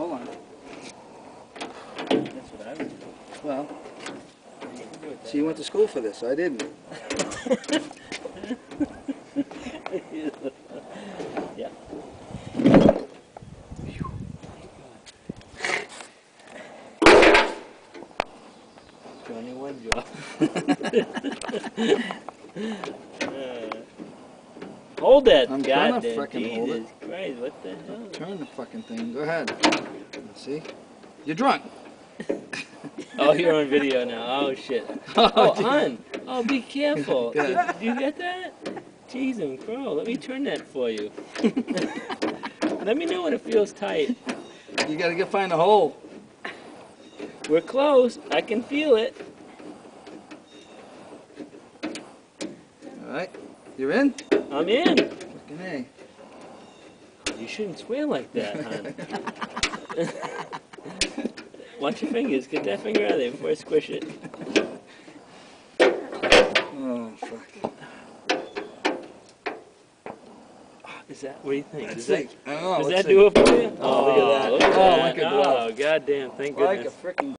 hold on. That's what I was doing. Well, so you went to school for this, I didn't. Yeah. Johnny one job. Hold that! I'm trying to Goddamn, frickin' hold it. Jesus Christ, what the hell? Turn the fucking thing. Go ahead. See? You're drunk. Oh, you're on video now. Oh, shit. Oh, hon. Oh, be careful. Did you get that? Jeez and crow. Let me turn that for you. Let me know when it feels tight. You gotta find a hole. We're close. I can feel it. Alright. You're in? I'm in. Fucking A. You shouldn't swear like that, hon. Watch your fingers. Get that finger out of there before I squish it. Oh, fuck. Is that, what do you think? Let's Does see. that, I don't know. does let's that see. do it for you? Oh, look at that. Look at Oh, that. like a glove. Oh, goddamn. Thank Like goodness. a frickin'